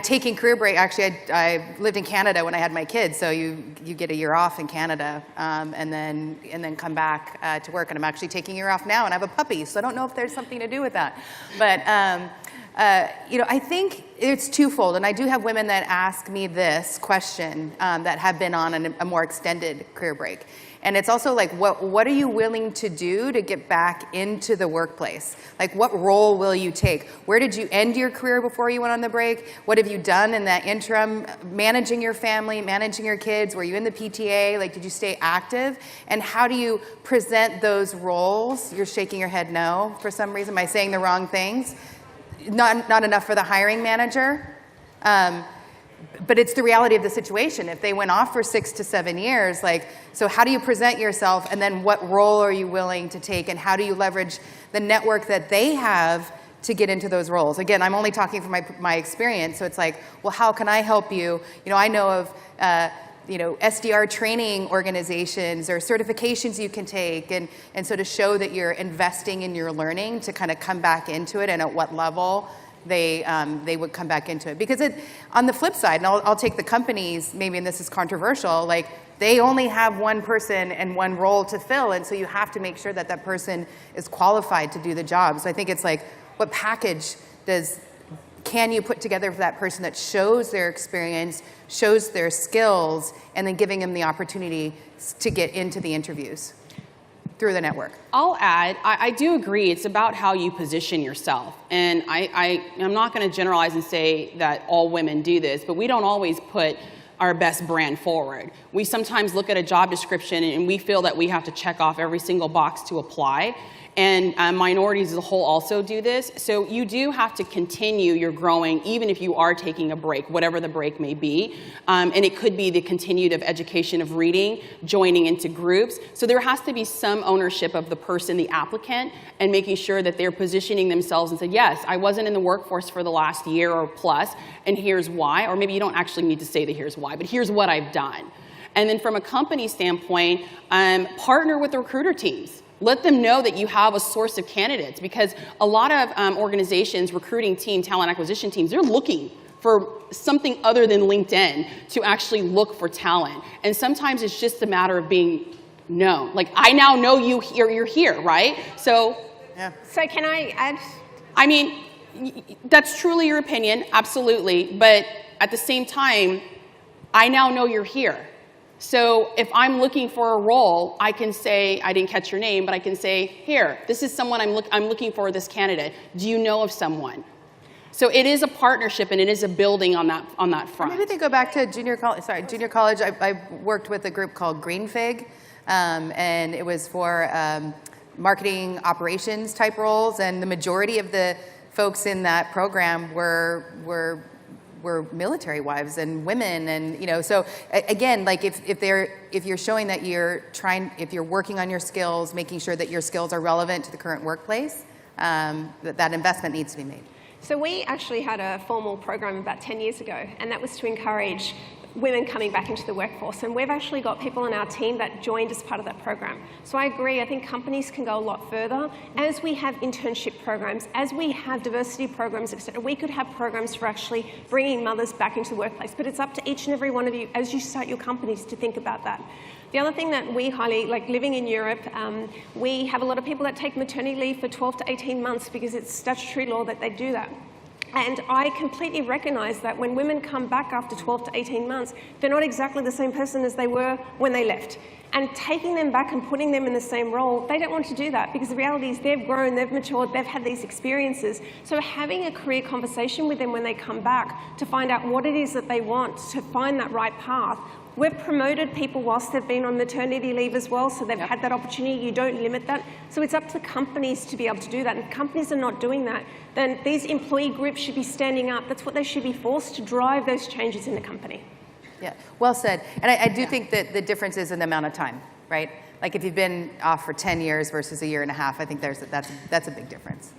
taking career break. Actually, I lived in Canada when I had my kids, so you get a year off in Canada, and then come back to work. And I'm actually taking a year off now, and I have a puppy, so I don't know if there's something to do with that. But I think it's twofold, and I do have women that ask me this question that have been on a more extended career break. And it's also like, what are you willing to do to get back into the workplace? Like, what role will you take? Where did you end your career before you went on the break? What have you done in that interim? Managing your family, managing your kids? Were you in the PTA? Like, did you stay active? And how do you present those roles? You're shaking your head no for some reason. Am I saying the wrong things? Not enough for the hiring manager. But it's the reality of the situation. If they went off for 6 to 7 years, so how do you present yourself, and then what role are you willing to take, and how do you leverage the network that they have to get into those roles. Again, I'm only talking from my experience, so it's like, well, how can I help you? You know, I know of SDR training organizations or certifications you can take, and so to show that you're investing in your learning to kind of come back into it, and at what level they would come back into it. Because on the flip side, and I'll take the companies, maybe, and this is controversial, like they only have one person and one role to fill, and so you have to make sure that that person is qualified to do the job. So I think it's like, what package can you put together for that person that shows their experience, shows their skills, and then giving them the opportunity to get into the interviews through the network? I'll add, I do agree, it's about how you position yourself. And I'm not going to generalize and say that all women do this, but we don't always put our best brand forward. We sometimes look at a job description and we feel that we have to check off every single box to apply. And minorities as a whole also do this. So you do have to continue your growing, even if you are taking a break, whatever the break may be. And it could be the continued of education of reading, joining into groups. So there has to be some ownership of the person, the applicant, and making sure that they're positioning themselves and say, yes, I wasn't in the workforce for the last year or plus, and here's why. Or maybe you don't actually need to say the here's why, but here's what I've done. And then from a company standpoint, partner with the recruiter teams. Let them know that you have a source of candidates, because a lot of organizations, recruiting team, talent acquisition teams, they're looking for something other than LinkedIn to actually look for talent. And sometimes it's just a matter of being known. Like, I now know you're here, right? So, yeah. So can I add? I mean, that's truly your opinion, absolutely. But at the same time, I now know you're here. So if I'm looking for a role, I can say, I didn't catch your name, but I can say, here, this is someone I'm looking for, this candidate. Do you know of someone? So it is a partnership, and it is a building on that front. Maybe they go back to junior college. Junior college. I worked with a group called Green Fig, and it was for marketing operations type roles, and the majority of the folks in that program were military wives and women, and so again, like if you're showing that if you're working on your skills, making sure that your skills are relevant to the current workplace, that investment needs to be made. So we actually had a formal program about 10 years ago, and that was to encourage women coming back into the workforce. And we've actually got people on our team that joined as part of that program. So I agree, I think companies can go a lot further. As we have internship programs, as we have diversity programs, etc., we could have programs for actually bringing mothers back into the workplace. But it's up to each and every one of you, as you start your companies, to think about that. The other thing that we highly, like living in Europe, we have a lot of people that take maternity leave for 12 to 18 months because it's statutory law that they do that. And I completely recognise that when women come back after 12 to 18 months, they're not exactly the same person as they were when they left. And taking them back and putting them in the same role, they don't want to do that, because the reality is they've grown, they've matured, they've had these experiences. So having a career conversation with them when they come back to find out what it is that they want, to find that right path. We've promoted people whilst they've been on maternity leave as well, so they've had that opportunity. You don't limit that. So it's up to companies to be able to do that. And if companies are not doing that, then these employee groups should be standing up. That's what they should be forced to drive those changes in the company. Yeah, well said. And I do think that the difference is in the amount of time, right? Like if you've been off for 10 years versus a year and a half, I think that's a big difference.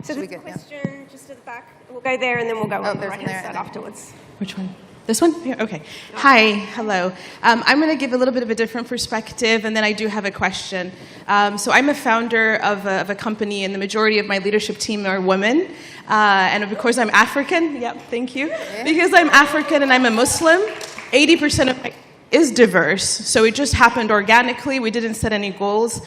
So there's a question just at the back. We'll go there and then we'll go on the right-hand side afterwards. Which one? This one? Here, okay. Hi, hello. I'm going to give a little bit of a different perspective, and then I do have a question. So I'm a founder of a company, and the majority of my leadership team are women. And of course, I'm African. Yep, thank you. Because I'm African and I'm a Muslim, 80% of my is diverse. So it just happened organically. We didn't set any goals.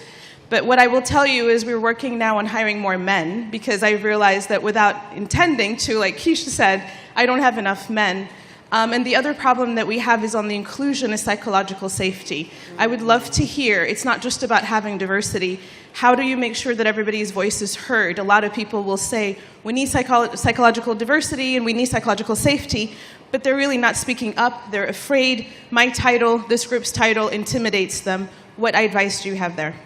But what I will tell you is we're working now on hiring more men, because I realized that without intending to, like Keisha said, I don't have enough men. And the other problem that we have is on the inclusion is psychological safety. I would love to hear, it's not just about having diversity. How do you make sure that everybody's voice is heard? A lot of people will say, we need psychological diversity and we need psychological safety, but they're really not speaking up. They're afraid. My title, this group's title, intimidates them. What advice do you have there?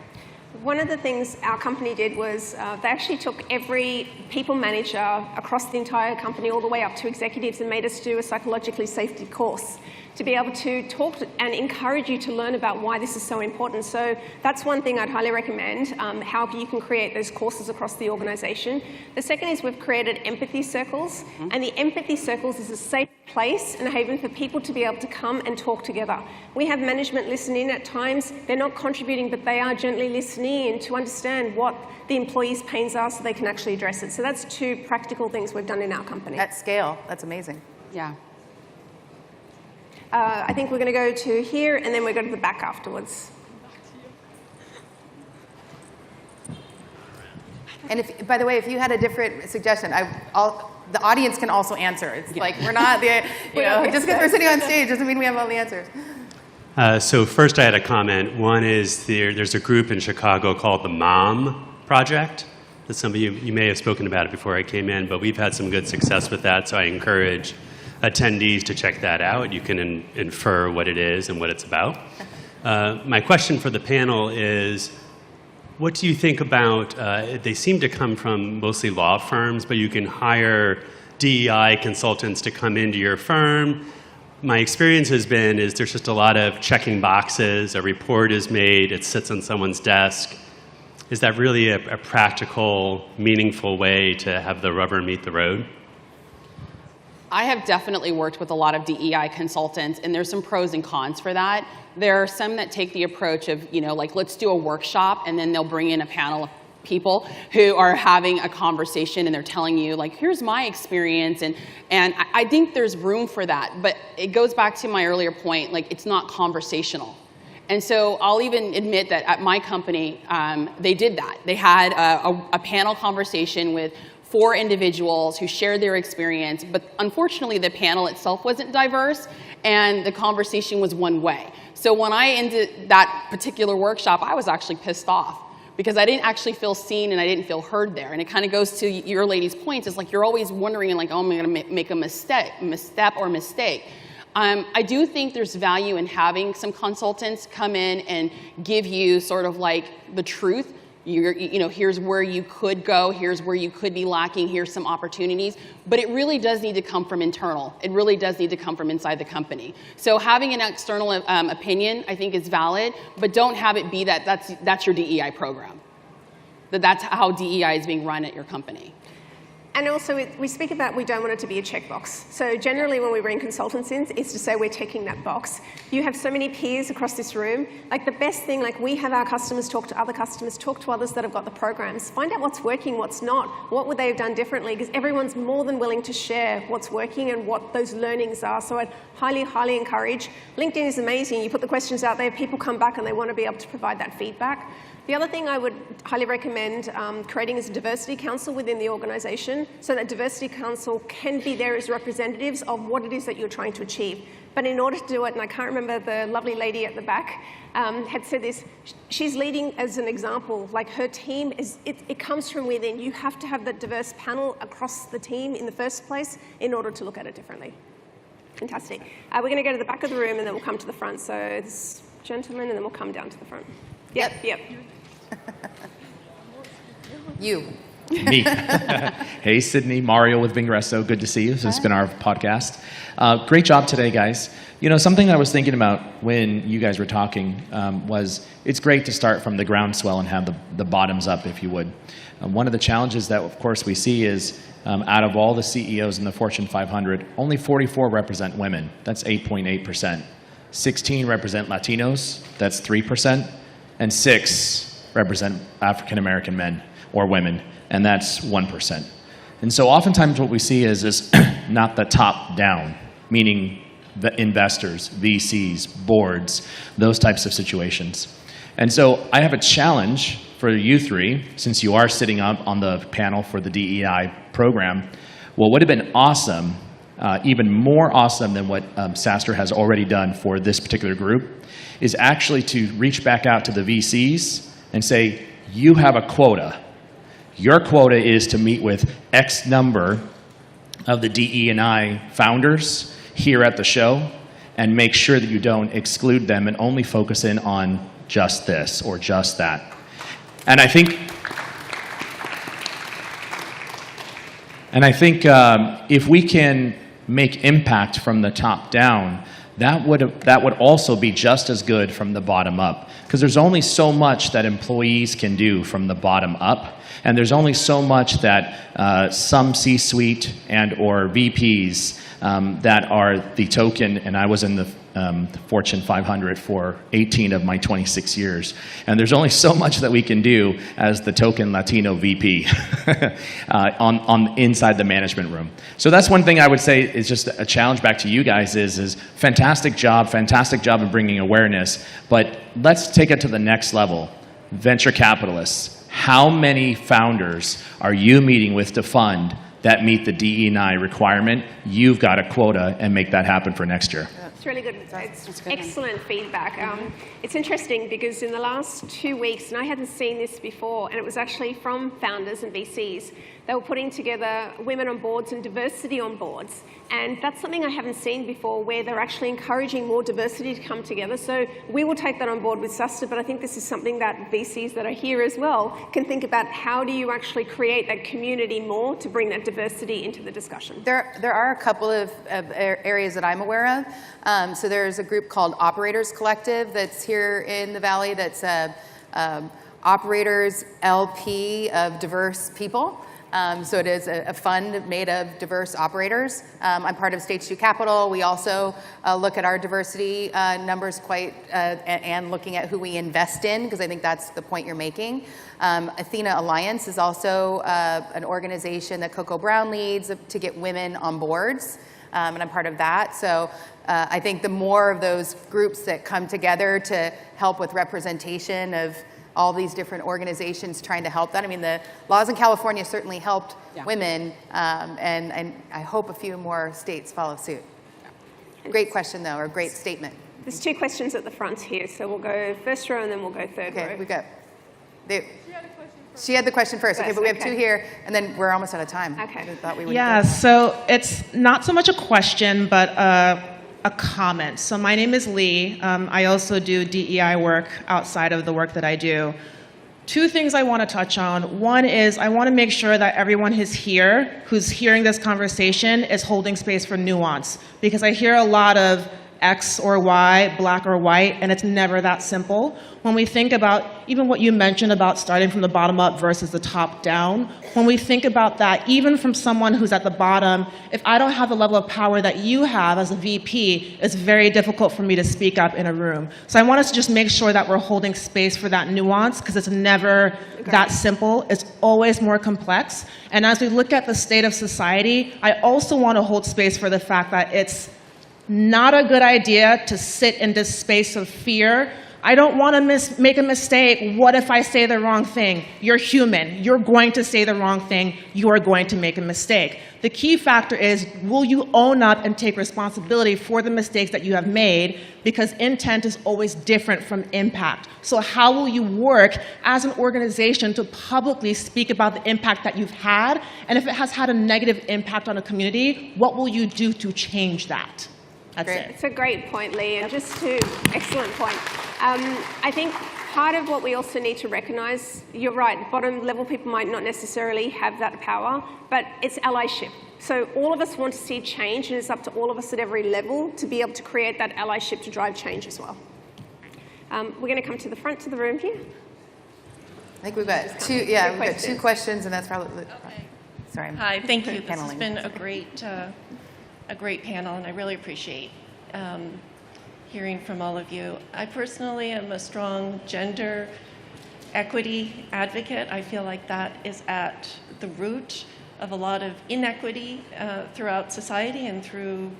One of the things our company did was they actually took every people manager across the entire company all the way up to executives and made us do a psychologically safety course. to be able to talk and encourage you to learn about why this is so important. So that's one thing I'd highly recommend, how you can create those courses across the organization. The second is we've created empathy circles, and the empathy circles is a safe place and a haven for people to be able to come and talk together. We have management listen in at times. They're not contributing, but they are gently listening in to understand what the employees' pains are so they can actually address it. So that's two practical things we've done in our company. At scale, that's amazing. Yeah. I think we're going to go to here, and then we'll go to the back afterwards. And if, by the way, if you had a different suggestion, the audience can also answer. It's like we're not the, just because we're sitting on stage doesn't mean we have all the answers. So first I had a comment. One is there's a group in Chicago called the MOM Project. That some of you may have spoken about it before I came in, but we've had some good success with that, so I encourage attendees to check that out. You can infer what it is and what it's about. My question for the panel is, what do you think about, they seem to come from mostly law firms, but you can hire DEI consultants to come into your firm. My experience has been is there's just a lot of checking boxes, a report is made, it sits on someone's desk. Is that really a practical, meaningful way to have the rubber meet the road? I have definitely worked with a lot of DEI consultants, and there's some pros and cons for that. There are some that take the approach of, like, let's do a workshop, and then they'll bring in a panel of people who are having a conversation, and they're telling you, like, here's my experience, and I think there's room for that. But it goes back to my earlier point, like, it's not conversational. And so I'll even admit that at my company, they did that. They had a panel conversation with 4 individuals who shared their experience, but unfortunately the panel itself wasn't diverse, and the conversation was one way. So when I ended that particular workshop, I was actually pissed off because I didn't actually feel seen and I didn't feel heard there. And it kind of goes to your lady's point, is like you're always wondering, like, oh, am I going to make a misstep or mistake? I do think there's value in having some consultants come in and give you sort of like the truth. Here's where you could go, here's where you could be lacking, here's some opportunities. But it really does need to come from internal. It really does need to come from inside the company. So having an external opinion, I think, is valid, but don't have it be that's your DEI program. That's how DEI is being run at your company. And also, we speak about we don't want it to be a checkbox. So generally when we bring consultants in, is to say we're ticking that box. You have so many peers across this room. Like the best thing, like we have our customers talk to other customers, talk to others that have got the programs, find out what's working, what's not, what would they have done differently, because everyone's more than willing to share what's working and what those learnings are. So I'd highly, highly encourage. LinkedIn is amazing. You put the questions out there, people come back and they want to be able to provide that feedback. The other thing I would highly recommend creating is a diversity council within the organization, so that diversity council can be there as representatives of what it is that you're trying to achieve. But in order to do it, and I can't remember, the lovely lady at the back had said this, she's leading as an example, like her team, it comes from within. You have to have that diverse panel across the team in the first place in order to look at it differently. Fantastic. We're going to go to the back of the room and then we'll come to the front. So this gentleman, and then we'll come down to the front. Yep. You. Me. Hey, Sydney, Mario with Vingresso. Good to see you. This has been our podcast. Great job today, guys. Something I was thinking about when you guys were talking was it's great to start from the groundswell and have the bottoms up, if you would. One of the challenges that, of course, we see is out of all the CEOs in the Fortune 500, only 44 represent women. That's 8.8%. 16 represent Latinos. That's 3%. And 6 represent African American men or women, and that's 1%. And so oftentimes what we see is not the top down, meaning the investors, VCs, boards, those types of situations. And so I have a challenge for you three, since you are sitting up on the panel for the DEI program. What would have been awesome, even more awesome than what SaaStr has already done for this particular group, is actually to reach back out to the VCs and say, you have a quota. Your quota is to meet with X number of the DE&I founders here at the show and make sure that you don't exclude them and only focus in on just this or just that. And I think if we can make impact from the top down, that would also be just as good from the bottom up, because there's only so much that employees can do from the bottom up, and there's only so much that some C-suite and or VPs that are the token, and I was in the Fortune 500 for 18 of my 26 years, and there's only so much that we can do as the token Latino VP on inside the management room. So that's one thing I would say is just a challenge back to you guys is fantastic job in bringing awareness, but let's take it to the next level. Venture capitalists, how many founders are you meeting with to fund that meet the DE&I requirement? You've got a quota and make that happen for next year. It's really good. It's excellent feedback. It's interesting because in the last 2 weeks, and I hadn't seen this before, and it was actually from founders and VCs, they were putting together women on boards and diversity on boards. And that's something I haven't seen before, where they're actually encouraging more diversity to come together. So we will take that on board with SaaStr, but I think this is something that VCs that are here as well can think about. How do you actually create that community more to bring that diversity into the discussion? There are a couple of areas that I'm aware of. So there's a group called Operators Collective that's here in the Valley that's Operators LP of diverse people. So it is a fund made of diverse operators. I'm part of Stage 2 Capital. We also look at our diversity numbers and looking at who we invest in, because I think that's the point you're making. Athena Alliance is also an organization that Coco Brown leads to get women on boards, and I'm part of that. So I think the more of those groups that come together to help with representation of all these different organizations trying to help that. I mean, the laws in California certainly helped women, and I hope a few more states follow suit. Yeah. Great question, though, or great statement. There's 2 questions at the front here, so we'll go first row and then we'll go third row. Okay, we got. She had the question first. Okay, but we have 2 here, and then we're almost out of time. Okay. I thought we would Yeah, so it's not so much a question, but a comment. So my name is Lee. I also do DEI work outside of the work that I do. 2 things I want to touch on. One is I want to make sure that everyone who's hearing this conversation is holding space for nuance, because I hear a lot of X or Y, black or white, and it's never that simple. When we think about even what you mentioned about starting from the bottom up versus the top down, when we think about that, even from someone who's at the bottom, if I don't have the level of power that you have as a VP, it's very difficult for me to speak up in a room. So I want us to just make sure that we're holding space for that nuance, because it's never that simple. It's always more complex. And as we look at the state of society, I also want to hold space for the fact that it's not a good idea to sit in this space of fear. I don't want to make a mistake. What if I say the wrong thing? You're human. You're going to say the wrong thing. You are going to make a mistake. The key factor is, will you own up and take responsibility for the mistakes that you have made? Because intent is always different from impact. So how will you work as an organization to publicly speak about the impact that you've had? And if it has had a negative impact on a community, what will you do to change that? That's it. It's a great point, Lee, and excellent point. I think part of what we also need to recognize, you're right, bottom level people might not necessarily have that power, but it's allyship. So all of us want to see change, and it's up to all of us at every level to be able to create that allyship to drive change as well. We're going to come to the front of the room here. I think we've got 2. Yeah, we've got 2 questions, and that's probably. Okay. Sorry. Hi, thank you. This has been a great panel, and I really appreciate hearing from all of you. I personally am a strong gender equity advocate. I feel like that is at the root of a lot of inequity throughout society and through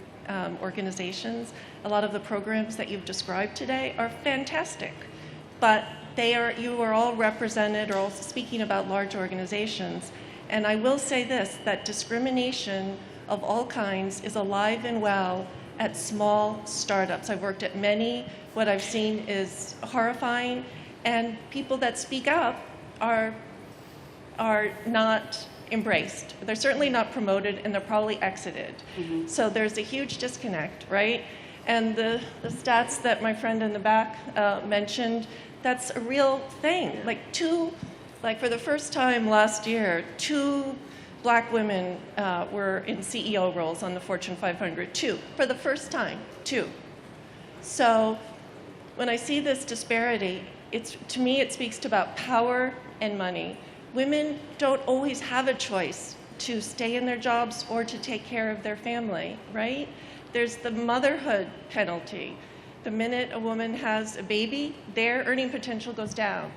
organizations. A lot of the programs that you've described today are fantastic, but you are all represented or also speaking about large organizations. And I will say this, that discrimination of all kinds is alive and well at small startups. I've worked at many. What I've seen is horrifying, and people that speak up are not embraced. They're certainly not promoted, and they're probably exited. Mm-hmm. So there's a huge disconnect, right? And the stats that my friend in the back mentioned, that's a real thing. Like for the first time last year, 2 Black women were in CEO roles on the Fortune 500, 2, for the first time, 2. So when I see this disparity, to me it speaks to about power and money. Women don't always have a choice to stay in their jobs or to take care of their family, right? There's the motherhood penalty. The minute a woman has a baby, their earning potential goes down.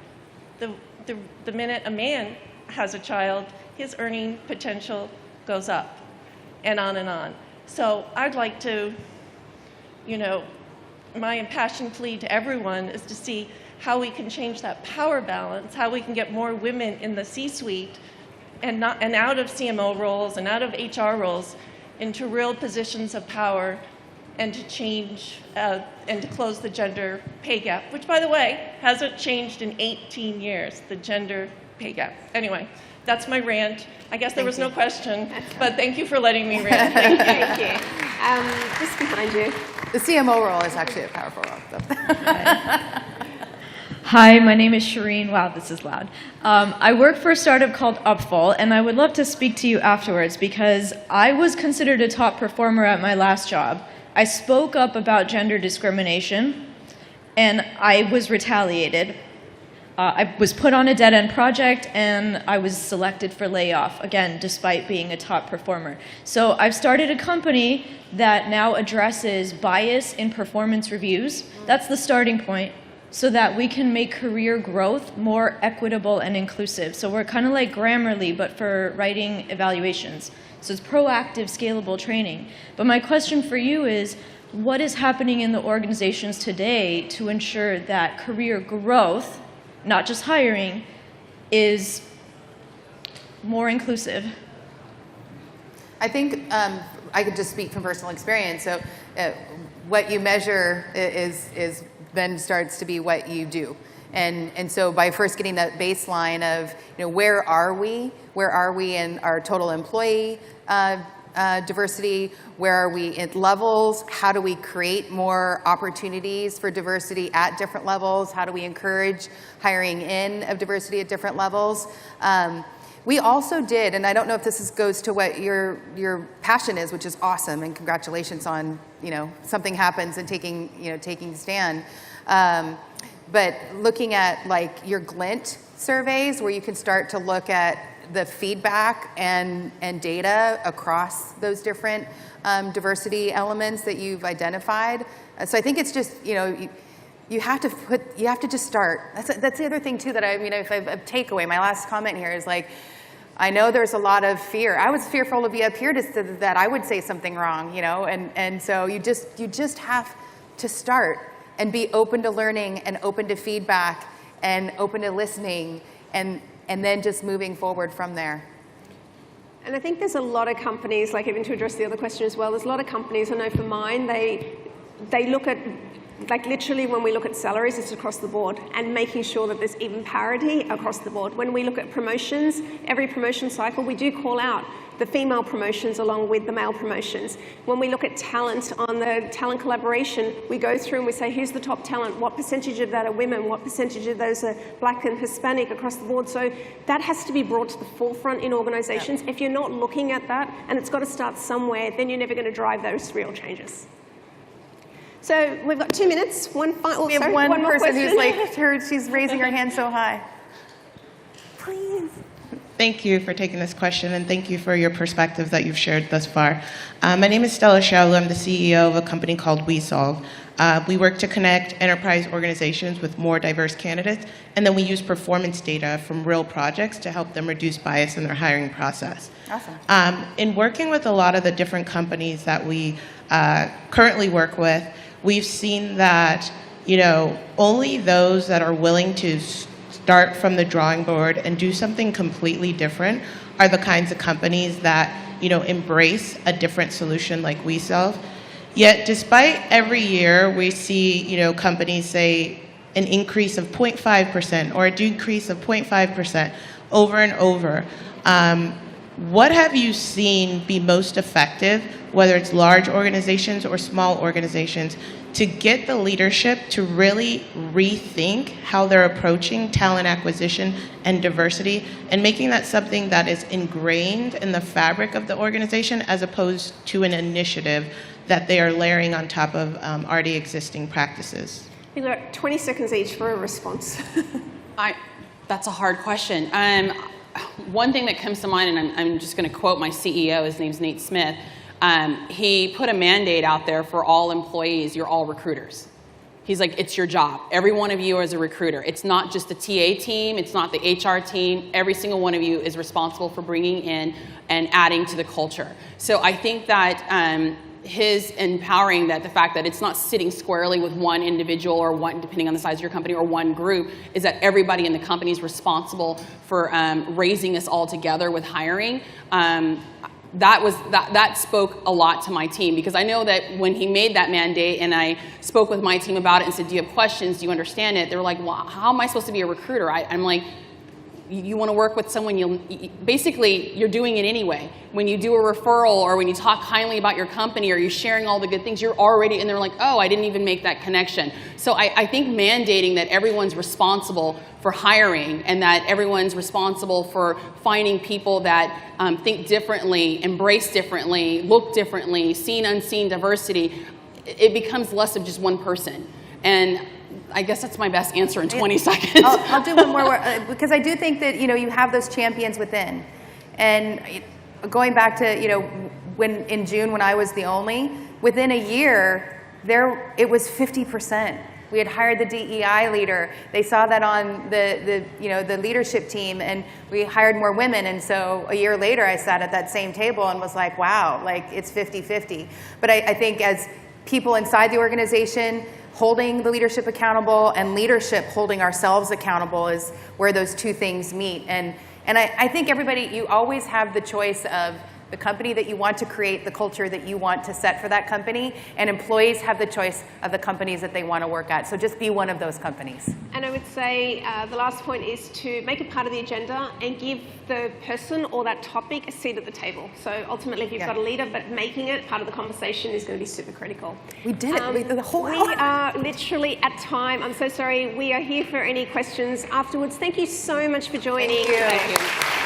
The minute a man has a child, his earning potential goes up, and on and on. So I'd like to, my impassioned plea to everyone is to see how we can change that power balance, how we can get more women in the C-suite and out of CMO roles and out of HR roles into real positions of power, and to change and to close the gender pay gap, which, by the way, hasn't changed in 18 years, the gender pay gap. Anyway, that's my rant. I guess there was no question, but thank you for letting me rant. Thank you. Just behind you. The CMO role is actually a powerful role. So. Hi, my name is Shireen. Wow, this is loud. I work for a startup called Upfall, and I would love to speak to you afterwards because I was considered a top performer at my last job. I spoke up about gender discrimination, and I was retaliated. I was put on a dead-end project, and I was selected for layoff, again, despite being a top performer. So I've started a company that now addresses bias in performance reviews. That's the starting point, so that we can make career growth more equitable and inclusive. So we're kind of like Grammarly, but for writing evaluations. So it's proactive, scalable training. But my question for you is, what is happening in the organizations today to ensure that career growth, not just hiring, is more inclusive? I think I could just speak from personal experience. So what you measure is then starts to be what you do. And so by first getting that baseline of, where are we in our total employee diversity? Where are we in levels? How do we create more opportunities for diversity at different levels? How do we encourage hiring in of diversity at different levels? We also did, and I don't know if this goes to what your passion is, which is awesome, and congratulations on, something happens and taking a stand. But looking at like your Glint surveys, where you can start to look at the feedback and data across those different diversity elements that you've identified. So I think it's just, you have to just start. That's the other thing too that if I have a takeaway, my last comment here is like, I know there's a lot of fear. I was fearful to be up here that I would say something wrong, and so you just have to start and be open to learning and open to feedback and open to listening and then just moving forward from there. And I think there's a lot of companies, like even to address the other question as well, there's a lot of companies, I know for mine, they look at, like literally when we look at salaries, it's across the board and making sure that there's even parity across the board. When we look at promotions, every promotion cycle, we do call out the female promotions along with the male promotions. When we look at talent on the talent collaboration, we go through and we say, here's the top talent. What percentage of that are women? What percentage of those are Black and Hispanic across the board? So that has to be brought to the forefront in organizations. If you're not looking at that, and it's got to start somewhere, then you're never going to drive those real changes. So we've got 2 minutes. We have one more person question. who's she's raising her hand so high. Please. Thank you for taking this question, and thank you for your perspective that you've shared thus far. My name is Stella Shaolu. I'm the CEO of a company called WeSolve. We work to connect enterprise organizations with more diverse candidates, and then we use performance data from real projects to help them reduce bias in their hiring process. Awesome. In working with a lot of the different companies that we currently work with, we've seen that only those that are willing to start from the drawing board and do something completely different are the kinds of companies that embrace a different solution like WeSolve. Yet despite every year we see companies say an increase of 0.5% or a decrease of 0.5% over and over, what have you seen be most effective, whether it's large organizations or small organizations, to get the leadership to really rethink how they're approaching talent acquisition and diversity and making that something that is ingrained in the fabric of the organization as opposed to an initiative that they are layering on top of already existing practices? We've got 20 seconds each for a response. That's a hard question. One thing that comes to mind, and I'm just going to quote my CEO, his name's Nate Smith, he put a mandate out there for all employees, you're all recruiters. He's like, it's your job. Every one of you is a recruiter. It's not just the TA team, it's not the HR team. Every single one of you is responsible for bringing in and adding to the culture. So I think that his empowering that the fact that it's not sitting squarely with one individual or one, depending on the size of your company, or one group, is that everybody in the company is responsible for raising us all together with hiring. That spoke a lot to my team, because I know that when he made that mandate and I spoke with my team about it and said, do you have questions, do you understand it? They were like, well, how am I supposed to be a recruiter? I'm like, you want to work with someone, basically you're doing it anyway. When you do a referral or when you talk kindly about your company or you're sharing all the good things, you're already, and they're like, oh, I didn't even make that connection. So I think mandating that everyone's responsible for hiring and that everyone's responsible for finding people that think differently, embrace differently, look differently, seen, unseen diversity, it becomes less of just one person. And I guess that's my best answer in 20 seconds. I'll do one more, because I do think that, you have those champions within. And going back to, when in June when I was the only, within a year, it was 50%. We had hired the DEI leader. They saw that on the leadership team, and we hired more women. And so a year later, I sat at that same table and was like, wow, like it's 50-50. But I think as people inside the organization holding the leadership accountable and leadership holding ourselves accountable is where those two things meet. And I think everybody, you always have the choice of the company that you want to create, the culture that you want to set for that company, and employees have the choice of the companies that they want to work at. So just be one of those companies. And I would say the last point is to make it part of the agenda and give the person or that topic a seat at the table. So ultimately, if you've got a leader, but making it part of the conversation is going to be super critical. We did it. The whole hour. We are literally at time. I'm so sorry. We are here for any questions afterwards. Thank you so much for joining. Thank you.